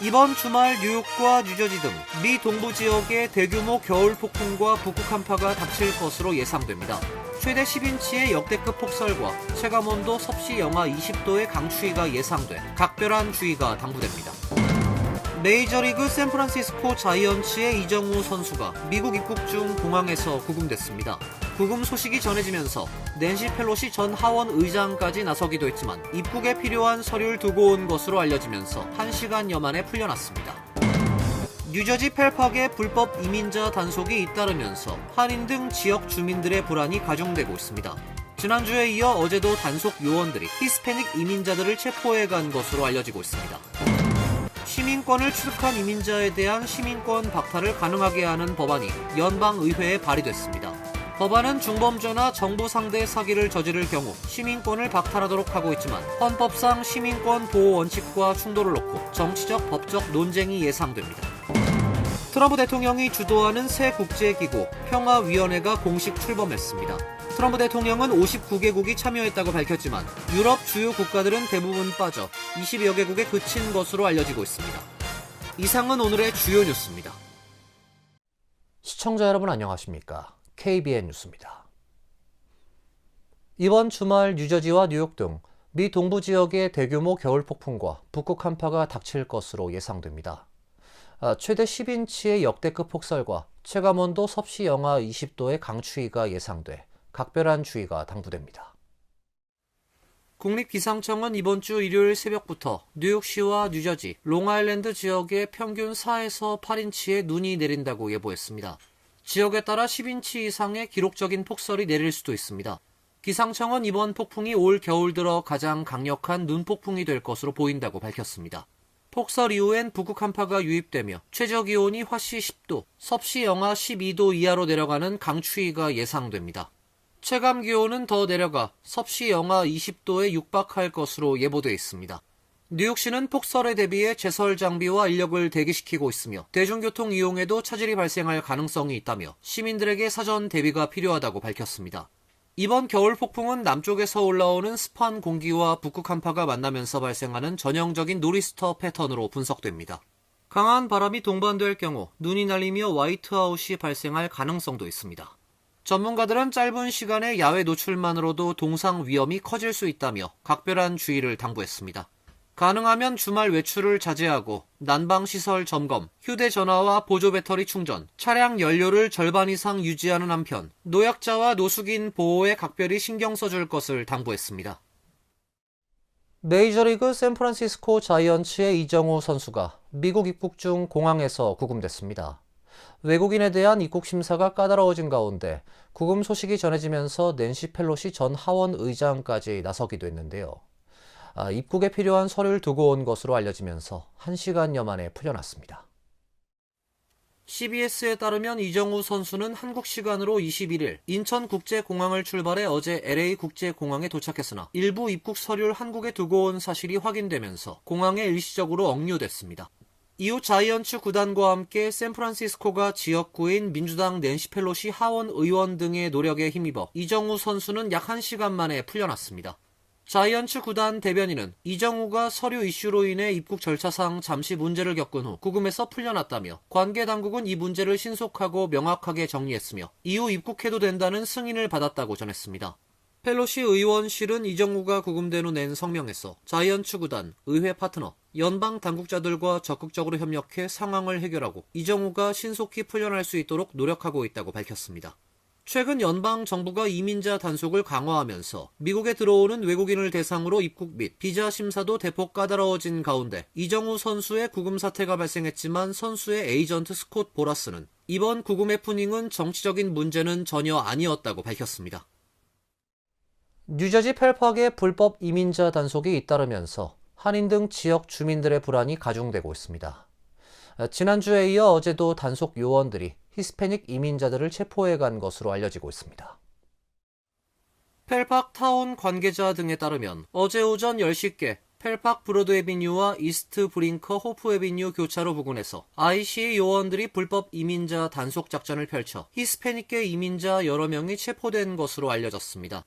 이번 주말 뉴욕과 뉴저지 등 미 동부 지역에 대규모 겨울 폭풍과 북극 한파가 닥칠 것으로 예상됩니다. 최대 10인치의 역대급 폭설과 체감온도 섭씨 영하 20도의 강추위가 예상돼 각별한 주의가 당부됩니다. 메이저리그 샌프란시스코 자이언츠의 이정우 선수가 미국 입국 중 공항에서 구금됐습니다. 구금 소식이 전해지면서 낸시 펠로시 전 하원 의장까지 나서기도 했지만 입국에 필요한 서류를 두고 온 것으로 알려지면서 1시간여 만에 풀려났습니다. 뉴저지 펠팍의 불법 이민자 단속이 잇따르면서 한인 등 지역 주민들의 불안이 가중되고 있습니다. 지난주에 이어 어제도 단속 요원들이 히스패닉 이민자들을 체포해간 것으로 알려지고 있습니다. 시민권을 취득한 이민자에 대한 시민권 박탈을 가능하게 하는 법안이 연방의회에 발의됐습니다. 법안은 중범죄나 정부 상대 사기를 저지를 경우 시민권을 박탈하도록 하고 있지만 헌법상 시민권 보호 원칙과 충돌을 놓고 정치적 법적 논쟁이 예상됩니다. 트럼프 대통령이 주도하는 새 국제기구 평화위원회가 공식 출범했습니다. 트럼프 대통령은 59개국이 참여했다고 밝혔지만 유럽 주요 국가들은 대부분 빠져 20여 개국에 그친 것으로 알려지고 있습니다. 이상은 오늘의 주요 뉴스입니다. 시청자 여러분 안녕하십니까? KBN 뉴스입니다. 이번 주말 뉴저지와 뉴욕 등 미 동부 지역에 대규모 겨울 폭풍과 북극 한파가 닥칠 것으로 예상됩니다. 최대 10인치의 역대급 폭설과 체감온도 섭씨 영하 20도의 강추위가 예상돼 각별한 주의가 당부됩니다. 국립기상청은 이번 주 일요일 새벽부터 뉴욕시와 뉴저지, 롱아일랜드 지역에 평균 4에서 8인치의 눈이 내린다고 예보했습니다. 지역에 따라 10인치 이상의 기록적인 폭설이 내릴 수도 있습니다. 기상청은 이번 폭풍이 올 겨울 들어 가장 강력한 눈폭풍이 될 것으로 보인다고 밝혔습니다. 폭설 이후엔 북극 한파가 유입되며 최저기온이 화씨 10도, 섭씨 영하 12도 이하로 내려가는 강추위가 예상됩니다. 체감기온은 더 내려가 섭씨 영하 20도에 육박할 것으로 예보돼 있습니다. 뉴욕시는 폭설에 대비해 제설 장비와 인력을 대기시키고 있으며 대중교통 이용에도 차질이 발생할 가능성이 있다며 시민들에게 사전 대비가 필요하다고 밝혔습니다. 이번 겨울 폭풍은 남쪽에서 올라오는 습한 공기와 북극 한파가 만나면서 발생하는 전형적인 노리스터 패턴으로 분석됩니다. 강한 바람이 동반될 경우 눈이 날리며 화이트아웃이 발생할 가능성도 있습니다. 전문가들은 짧은 시간의 야외 노출만으로도 동상 위험이 커질 수 있다며 각별한 주의를 당부했습니다. 가능하면 주말 외출을 자제하고 난방시설 점검, 휴대전화와 보조배터리 충전, 차량 연료를 절반 이상 유지하는 한편 노약자와 노숙인 보호에 각별히 신경 써줄 것을 당부했습니다. 메이저리그 샌프란시스코 자이언츠의 이정우 선수가 미국 입국 중 공항에서 구금됐습니다. 외국인에 대한 입국 심사가 까다로워진 가운데 구금 소식이 전해지면서 낸시 펠로시 전 하원 의장까지 나서기도 했는데요. 입국에 필요한 서류를 두고 온 것으로 알려지면서 1시간여 만에 풀려났습니다. CBS에 따르면 이정우 선수는 한국 시간으로 21일 인천국제공항을 출발해 어제 LA국제공항에 도착했으나 일부 입국 서류를 한국에 두고 온 사실이 확인되면서 공항에 일시적으로 억류됐습니다. 이후 자이언츠 구단과 함께 샌프란시스코가 지역구인 민주당 낸시 펠로시 하원 의원 등의 노력에 힘입어 이정우 선수는 약 1시간 만에 풀려났습니다. 자이언츠 구단 대변인은 이정우가 서류 이슈로 인해 입국 절차상 잠시 문제를 겪은 후 구금에서 풀려났다며 관계 당국은 이 문제를 신속하고 명확하게 정리했으며 이후 입국해도 된다는 승인을 받았다고 전했습니다. 펠로시 의원실은 이정우가 구금된 후 낸 성명에서 자이언츠 구단, 의회 파트너, 연방 당국자들과 적극적으로 협력해 상황을 해결하고 이정우가 신속히 풀려날 수 있도록 노력하고 있다고 밝혔습니다. 최근 연방 정부가 이민자 단속을 강화하면서 미국에 들어오는 외국인을 대상으로 입국 및 비자 심사도 대폭 까다로워진 가운데 이정우 선수의 구금 사태가 발생했지만 선수의 에이전트 스콧 보라스는 이번 구금 해프닝은 정치적인 문제는 전혀 아니었다고 밝혔습니다. 뉴저지 펠팍의 불법 이민자 단속이 잇따르면서 한인 등 지역 주민들의 불안이 가중되고 있습니다. 지난주에 이어 어제도 단속 요원들이 히스패닉 이민자들을 체포해간 것으로 알려지고 있습니다. 펠팍 타운 관계자 등에 따르면 어제 오전 10시께 펠팍 브로드 애비뉴와 이스트 브링커 호프 애비뉴 교차로 부근에서 IC의 요원들이 불법 이민자 단속 작전을 펼쳐 히스패닉계 이민자 여러 명이 체포된 것으로 알려졌습니다.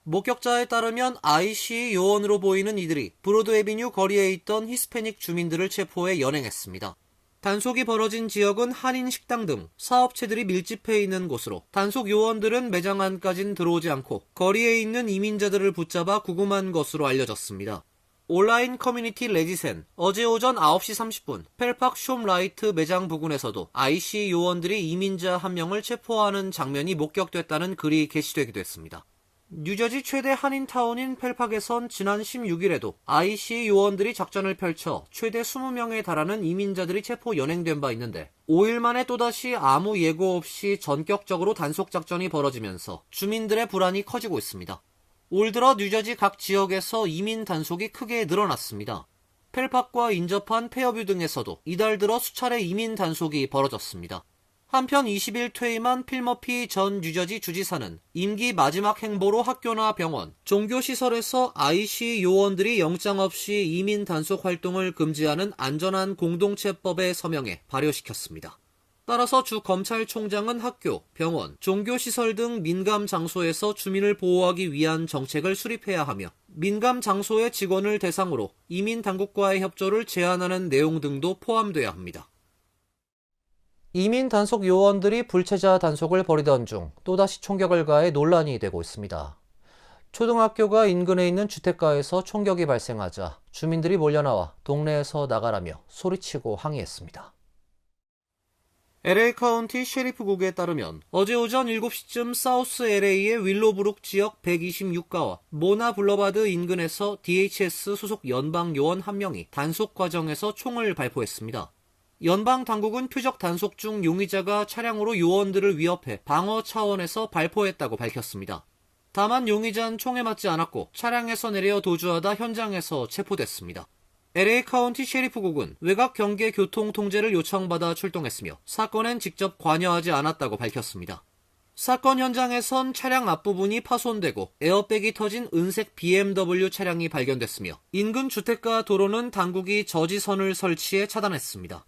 목격자에 따르면 IC 요원으로 보이는 이들이 브로드 애비뉴 거리에 있던 히스패닉 주민들을 체포해 연행했습니다. 단속이 벌어진 지역은 한인 식당 등 사업체들이 밀집해 있는 곳으로 단속 요원들은 매장 안까진 들어오지 않고 거리에 있는 이민자들을 붙잡아 구금한 것으로 알려졌습니다. 온라인 커뮤니티 레지센, 어제 오전 9시 30분 펠팍 숍라이트 매장 부근에서도 IC 요원들이 이민자 한 명을 체포하는 장면이 목격됐다는 글이 게시되기도 했습니다. 뉴저지 최대 한인타운인 펠팍에선 지난 16일에도 IC 요원들이 작전을 펼쳐 최대 20명에 달하는 이민자들이 체포 연행된 바 있는데 5일 만에 또다시 아무 예고 없이 전격적으로 단속 작전이 벌어지면서 주민들의 불안이 커지고 있습니다. 올 들어 뉴저지 각 지역에서 이민 단속이 크게 늘어났습니다. 펠팍과 인접한 페어뷰 등에서도 이달 들어 수차례 이민 단속이 벌어졌습니다. 한편 20일 퇴임한 필머피 전 뉴저지 주지사는 임기 마지막 행보로 학교나 병원, 종교시설에서 IC 요원들이 영장 없이 이민 단속 활동을 금지하는 안전한 공동체법에 서명해 발효시켰습니다. 따라서 주 검찰총장은 학교, 병원, 종교시설 등 민감 장소에서 주민을 보호하기 위한 정책을 수립해야 하며 민감 장소의 직원을 대상으로 이민 당국과의 협조를 제한하는 내용 등도 포함돼야 합니다. 이민 단속 요원들이 불체자 단속을 벌이던 중 또다시 총격을 가해 논란이 되고 있습니다. 초등학교가 인근에 있는 주택가에서 총격이 발생하자 주민들이 몰려나와 동네에서 나가라며 소리치고 항의했습니다. LA 카운티 셰리프국에 따르면 어제 오전 7시쯤 사우스 LA의 윌로브룩 지역 126가와 모나 블러바드 인근에서 DHS 소속 연방 요원 한 명이 단속 과정에서 총을 발포했습니다. 연방 당국은 표적 단속 중 용의자가 차량으로 요원들을 위협해 방어 차원에서 발포했다고 밝혔습니다. 다만 용의자는 총에 맞지 않았고 차량에서 내려 도주하다 현장에서 체포됐습니다. LA 카운티 셰리프국은 외곽 경계 교통 통제를 요청받아 출동했으며 사건엔 직접 관여하지 않았다고 밝혔습니다. 사건 현장에선 차량 앞부분이 파손되고 에어백이 터진 은색 BMW 차량이 발견됐으며 인근 주택가 도로는 당국이 저지선을 설치해 차단했습니다.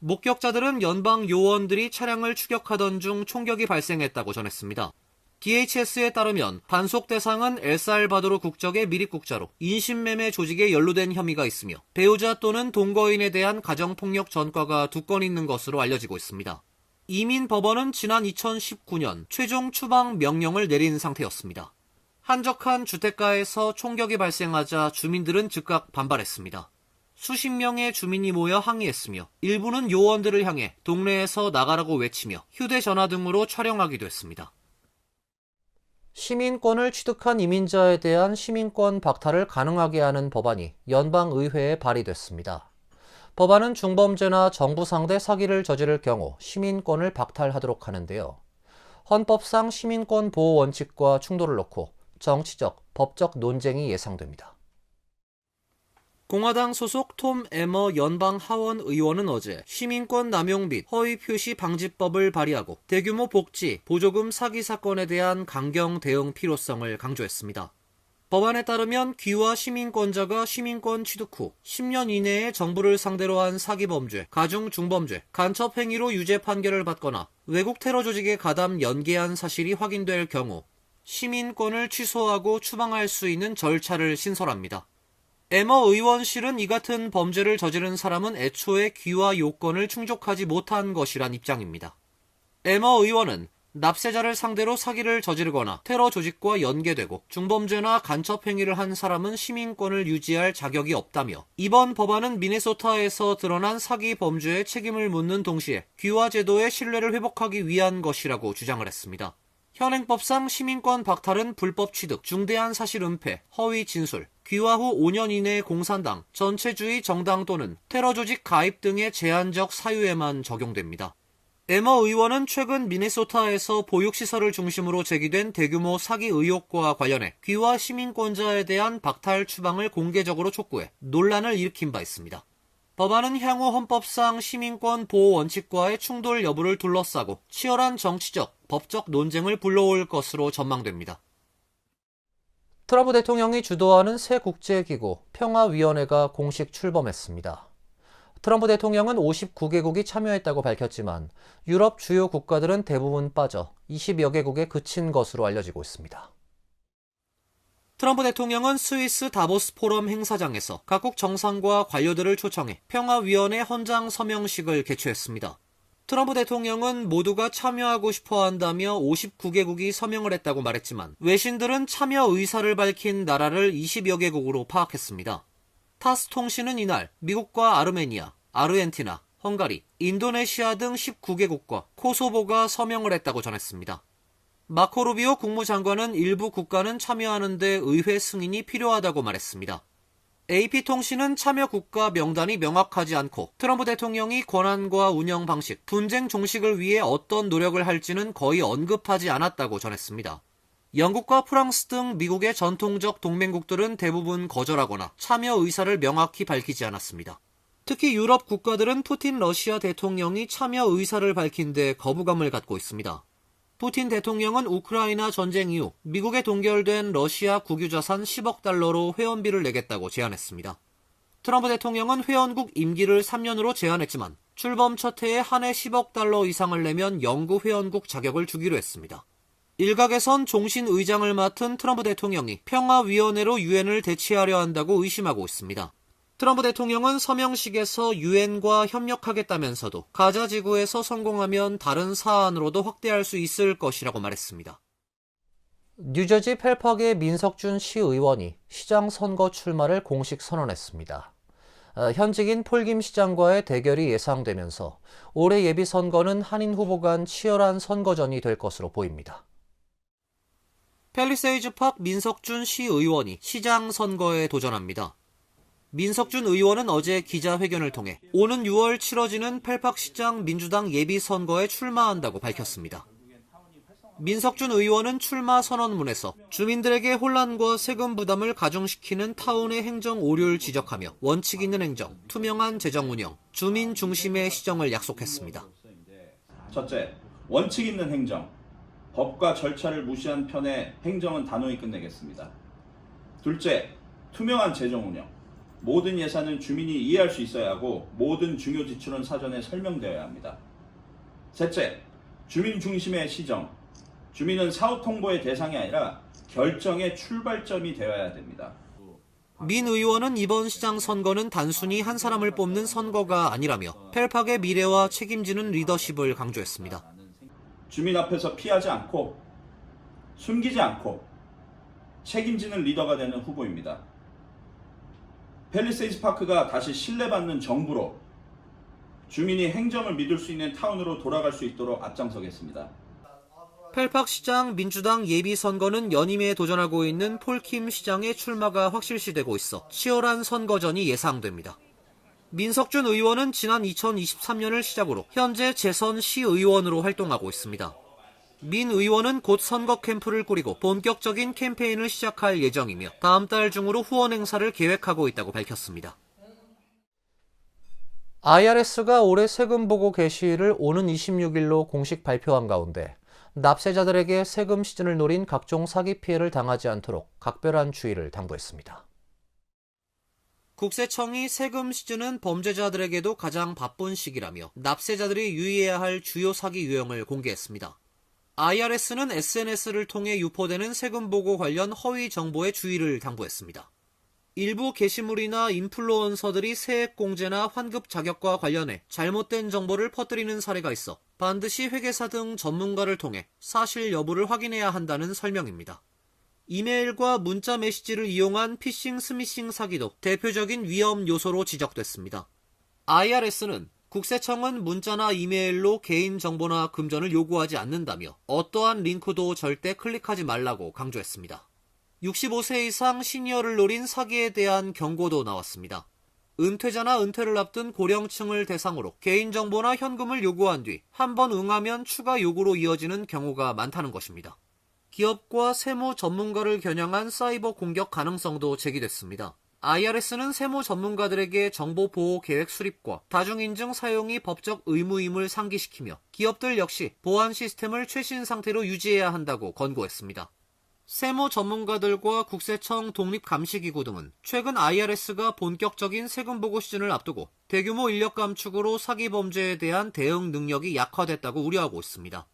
목격자들은 연방 요원들이 차량을 추격하던 중 총격이 발생했다고 전했습니다. DHS에 따르면 단속 대상은 엘살바도르 국적의 미립국자로 인신매매 조직에 연루된 혐의가 있으며 배우자 또는 동거인에 대한 가정폭력 전과가 2건 있는 것으로 알려지고 있습니다. 이민법원은 지난 2019년 최종 추방 명령을 내린 상태였습니다. 한적한 주택가에서 총격이 발생하자 주민들은 즉각 반발했습니다. 수십 명의 주민이 모여 항의했으며 일부는 요원들을 향해 동네에서 나가라고 외치며 휴대전화 등으로 촬영하기도 했습니다. 시민권을 취득한 이민자에 대한 시민권 박탈을 가능하게 하는 법안이 연방의회에 발의됐습니다. 법안은 중범죄나 정부 상대 사기를 저지를 경우 시민권을 박탈하도록 하는데요. 헌법상 시민권 보호 원칙과 충돌을 놓고 정치적, 법적 논쟁이 예상됩니다. 공화당 소속 톰 에머 연방 하원 의원은 어제 시민권 남용 및 허위 표시 방지법을 발의하고 대규모 복지, 보조금 사기 사건에 대한 강경 대응 필요성을 강조했습니다. 법안에 따르면 귀화 시민권자가 시민권 취득 후 10년 이내에 정부를 상대로 한 사기 범죄, 가중 중범죄, 간첩 행위로 유죄 판결을 받거나 외국 테러 조직에 가담 연계한 사실이 확인될 경우 시민권을 취소하고 추방할 수 있는 절차를 신설합니다. 에머 의원실은 이 같은 범죄를 저지른 사람은 애초에 귀화 요건을 충족하지 못한 것이란 입장입니다. 에머 의원은 납세자를 상대로 사기를 저지르거나 테러 조직과 연계되고 중범죄나 간첩 행위를 한 사람은 시민권을 유지할 자격이 없다며 이번 법안은 미네소타에서 드러난 사기 범죄의 책임을 묻는 동시에 귀화 제도의 신뢰를 회복하기 위한 것이라고 주장을 했습니다. 현행법상 시민권 박탈은 불법 취득, 중대한 사실 은폐, 허위 진술, 귀화 후 5년 이내의 공산당, 전체주의 정당 또는 테러 조직 가입 등의 제한적 사유에만 적용됩니다. 에머 의원은 최근 미네소타에서 보육시설을 중심으로 제기된 대규모 사기 의혹과 관련해 귀화 시민권자에 대한 박탈 추방을 공개적으로 촉구해 논란을 일으킨 바 있습니다. 법안은 향후 헌법상 시민권 보호 원칙과의 충돌 여부를 둘러싸고 치열한 정치적, 법적 논쟁을 불러올 것으로 전망됩니다. 트럼프 대통령이 주도하는 새 국제기구 평화위원회가 공식 출범했습니다. 트럼프 대통령은 59개국이 참여했다고 밝혔지만 유럽 주요 국가들은 대부분 빠져 20여 개국에 그친 것으로 알려지고 있습니다. 트럼프 대통령은 스위스 다보스 포럼 행사장에서 각국 정상과 관료들을 초청해 평화위원회 헌장 서명식을 개최했습니다. 트럼프 대통령은 모두가 참여하고 싶어 한다며 59개국이 서명을 했다고 말했지만 외신들은 참여 의사를 밝힌 나라를 20여 개국으로 파악했습니다. 타스 통신은 이날 미국과 아르메니아, 아르헨티나, 헝가리, 인도네시아 등 19개국과 코소보가 서명을 했다고 전했습니다. 마코 루비오 국무장관은 일부 국가는 참여하는데 의회 승인이 필요하다고 말했습니다. AP통신은 참여 국가 명단이 명확하지 않고 트럼프 대통령이 권한과 운영 방식, 분쟁 종식을 위해 어떤 노력을 할지는 거의 언급하지 않았다고 전했습니다. 영국과 프랑스 등 미국의 전통적 동맹국들은 대부분 거절하거나 참여 의사를 명확히 밝히지 않았습니다. 특히 유럽 국가들은 푸틴 러시아 대통령이 참여 의사를 밝힌 데 거부감을 갖고 있습니다. 푸틴 대통령은 우크라이나 전쟁 이후 미국에 동결된 러시아 국유자산 10억 달러로 회원비를 내겠다고 제안했습니다. 트럼프 대통령은 회원국 임기를 3년으로 제한했지만 출범 첫 해에 한 해 10억 달러 이상을 내면 영구 회원국 자격을 주기로 했습니다. 일각에선 종신 의장을 맡은 트럼프 대통령이 평화위원회로 유엔을 대체하려 한다고 의심하고 있습니다. 트럼프 대통령은 서명식에서 유엔과 협력하겠다면서도 가자 지구에서 성공하면 다른 사안으로도 확대할 수 있을 것이라고 말했습니다. 뉴저지 펠팍의 민석준 시의원이 시장 선거 출마를 공식 선언했습니다. 현직인 폴김 시장과의 대결이 예상되면서 올해 예비선거는 한인 후보 간 치열한 선거전이 될 것으로 보입니다. 팰리세이즈 팍 민석준 시의원이 시장 선거에 도전합니다. 민석준 의원은 어제 기자회견을 통해 오는 6월 치러지는 펠팍시장 민주당 예비선거에 출마한다고 밝혔습니다. 민석준 의원은 출마 선언문에서 주민들에게 혼란과 세금 부담을 가중시키는 타운의 행정 오류를 지적하며 원칙 있는 행정, 투명한 재정 운영, 주민 중심의 시정을 약속했습니다. 첫째, 원칙 있는 행정, 법과 절차를 무시한 편의 행정은 단호히 끝내겠습니다. 둘째, 투명한 재정 운영. 모든 예산은 주민이 이해할 수 있어야 하고 모든 중요 지출은 사전에 설명되어야 합니다. 셋째, 주민 중심의 시정. 주민은 사후 통보의 대상이 아니라 결정의 출발점이 되어야 됩니다. 민 의원은 이번 시장 선거는 단순히 한 사람을 뽑는 선거가 아니라며 펠팍의 미래와 책임지는 리더십을 강조했습니다. 주민 앞에서 피하지 않고 숨기지 않고 책임지는 리더가 되는 후보입니다. 팰리세이즈 파크가 다시 신뢰받는 정부로 주민이 행정을 믿을 수 있는 타운으로 돌아갈 수 있도록 앞장서겠습니다. 펠팍 시장 민주당 예비선거는 연임에 도전하고 있는 폴킴 시장의 출마가 확실시되고 있어 치열한 선거전이 예상됩니다. 민석준 의원은 지난 2023년을 시작으로 현재 재선 시의원으로 활동하고 있습니다. 민 의원은 곧 선거 캠프를 꾸리고 본격적인 캠페인을 시작할 예정이며 다음 달 중으로 후원 행사를 계획하고 있다고 밝혔습니다. IRS가 올해 세금 보고 개시일을 오는 26일로 공식 발표한 가운데 납세자들에게 세금 시즌을 노린 각종 사기 피해를 당하지 않도록 각별한 주의를 당부했습니다. 국세청이 세금 시즌은 범죄자들에게도 가장 바쁜 시기라며 납세자들이 유의해야 할 주요 사기 유형을 공개했습니다. IRS는 SNS를 통해 유포되는 세금 보고 관련 허위 정보에 주의를 당부했습니다. 일부 게시물이나 인플루언서들이 세액 공제나 환급 자격과 관련해 잘못된 정보를 퍼뜨리는 사례가 있어 반드시 회계사 등 전문가를 통해 사실 여부를 확인해야 한다는 설명입니다. 이메일과 문자 메시지를 이용한 피싱 스미싱 사기도 대표적인 위험 요소로 지적됐습니다. IRS는 국세청은 문자나 이메일로 개인정보나 금전을 요구하지 않는다며 어떠한 링크도 절대 클릭하지 말라고 강조했습니다. 65세 이상 시니어를 노린 사기에 대한 경고도 나왔습니다. 은퇴자나 은퇴를 앞둔 고령층을 대상으로 개인정보나 현금을 요구한 뒤 한 번 응하면 추가 요구로 이어지는 경우가 많다는 것입니다. 기업과 세무 전문가를 겨냥한 사이버 공격 가능성도 제기됐습니다. IRS는 세무 전문가들에게 정보보호 계획 수립과 다중인증 사용이 법적 의무임을 상기시키며 기업들 역시 보안 시스템을 최신 상태로 유지해야 한다고 권고했습니다. 세무 전문가들과 국세청 독립감시기구 등은 최근 IRS가 본격적인 세금 보고 시즌을 앞두고 대규모 인력 감축으로 사기 범죄에 대한 대응 능력이 약화됐다고 우려하고 있습니다.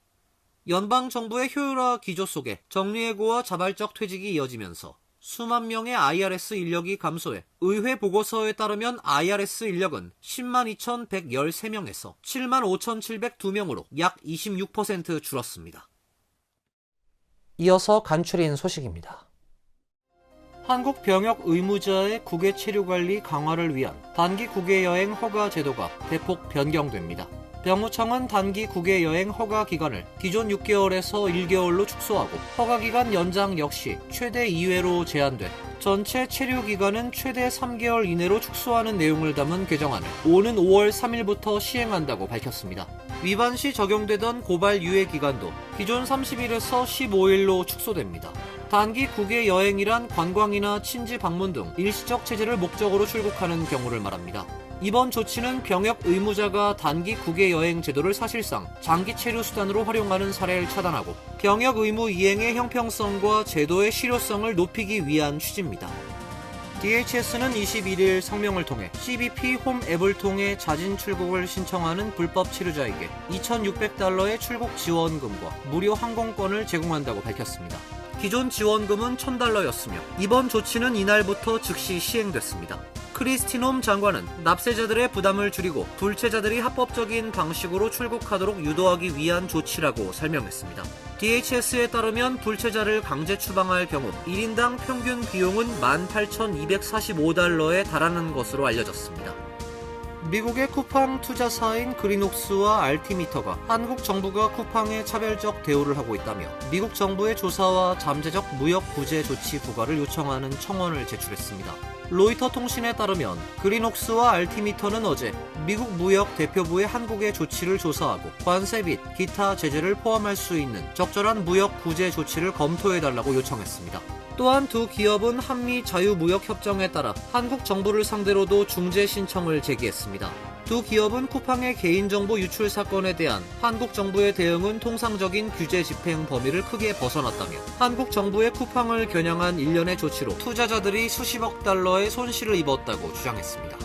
연방정부의 효율화 기조 속에 정리해고와 자발적 퇴직이 이어지면서 수만 명의 IRS 인력이 감소해 의회 보고서에 따르면 IRS 인력은 10만 2,113명에서 7만 5,702명으로 약 26% 줄었습니다. 이어서 간추린 소식입니다. 한국 병역 의무자의 국외 체류 관리 강화를 위한 단기 국외 여행 허가 제도가 대폭 변경됩니다. 병무청은 단기 국외 여행 허가 기간을 기존 6개월에서 1개월로 축소하고 허가 기간 연장 역시 최대 2회로 제한돼 전체 체류 기간은 최대 3개월 이내로 축소하는 내용을 담은 개정안을 오는 5월 3일부터 시행한다고 밝혔습니다. 위반 시 적용되던 고발 유예 기간도 기존 30일에서 15일로 축소됩니다. 단기 국외 여행이란 관광이나 친지 방문 등 일시적 체제를 목적으로 출국하는 경우를 말합니다. 이번 조치는 병역 의무자가 단기 국외 여행 제도를 사실상 장기 체류 수단으로 활용하는 사례를 차단하고 병역 의무 이행의 형평성과 제도의 실효성을 높이기 위한 취지입니다. DHS는 21일 성명을 통해 CBP 홈 앱을 통해 자진 출국을 신청하는 불법 체류자에게 $2,600의 출국 지원금과 무료 항공권을 제공한다고 밝혔습니다. 기존 지원금은 $1,000였으며 이번 조치는 이날부터 즉시 시행됐습니다. 크리스티놈 장관은 납세자들의 부담을 줄이고 불체자들이 합법적인 방식으로 출국하도록 유도하기 위한 조치라고 설명했습니다. DHS에 따르면 불체자를 강제 추방할 경우 1인당 평균 비용은 $18,245에 달하는 것으로 알려졌습니다. 미국의 쿠팡 투자사인 그린옥스와 알티미터가 한국 정부가 쿠팡에 차별적 대우를 하고 있다며 미국 정부의 조사와 잠재적 무역 구제 조치 부과를 요청하는 청원을 제출했습니다. 로이터 통신에 따르면 그린옥스와 알티미터는 어제 미국 무역 대표부의 한국의 조치를 조사하고 관세 및 기타 제재를 포함할 수 있는 적절한 무역 구제 조치를 검토해달라고 요청했습니다. 또한 두 기업은 한미 자유무역협정에 따라 한국 정부를 상대로도 중재 신청을 제기했습니다. 두 기업은 쿠팡의 개인정보 유출 사건에 대한 한국 정부의 대응은 통상적인 규제 집행 범위를 크게 벗어났다며 한국 정부의 쿠팡을 겨냥한 일련의 조치로 투자자들이 수십억 달러의 손실을 입었다고 주장했습니다.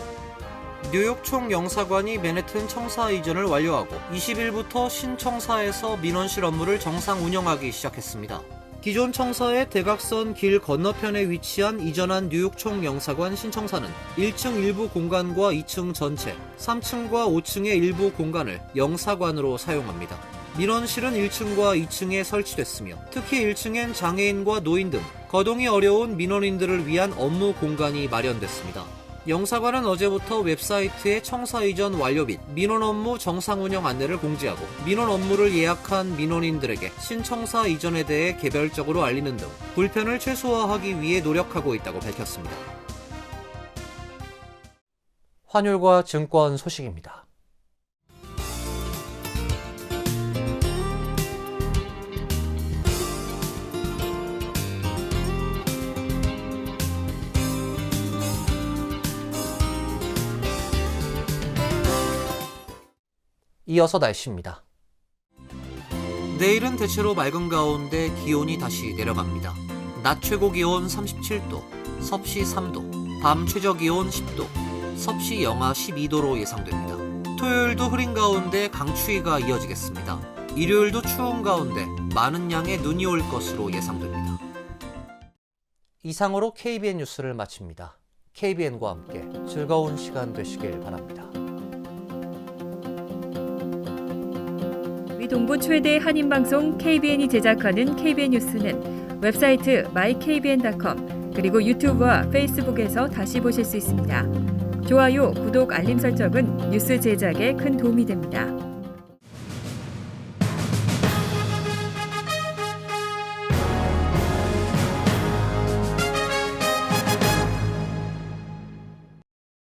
뉴욕 총영사관이 맨해튼 청사 이전을 완료하고 20일부터 신청사에서 민원실 업무를 정상 운영하기 시작했습니다. 기존 청사의 대각선 길 건너편에 위치한 이전한 뉴욕 총영사관 신청사는 1층 일부 공간과 2층 전체, 3층과 5층의 일부 공간을 영사관으로 사용합니다. 민원실은 1층과 2층에 설치됐으며 특히 1층엔 장애인과 노인 등 거동이 어려운 민원인들을 위한 업무 공간이 마련됐습니다. 영사관은 어제부터 웹사이트에 청사 이전 완료 및 민원 업무 정상 운영 안내를 공지하고 민원 업무를 예약한 민원인들에게 신청사 이전에 대해 개별적으로 알리는 등 불편을 최소화하기 위해 노력하고 있다고 밝혔습니다. 환율과 증권 소식입니다. 이어서 날씨입니다. 내일은 대체로 맑은 가운데 기온이 다시 내려갑니다. 낮 최고 기온 37도, 섭씨 3도, 밤 최저 기온 10도, 섭씨 영하 12도로 예상됩니다. 토요일도 흐린 가운데 강추위가 이어지겠습니다. 일요일도 추운 가운데 많은 양의 눈이 올 것으로 예상됩니다. 이상으로 KBN 뉴스를 마칩니다. KBN과 함께 즐거운 시간 되시길 바랍니다. 동부 최대 한인방송 KBN이 제작하는 KBN 뉴스는 웹사이트 mykbn.com 그리고 유튜브와 페이스북에서 다시 보실 수 있습니다. 좋아요, 구독, 알림 설정은 뉴스 제작에 큰 도움이 됩니다.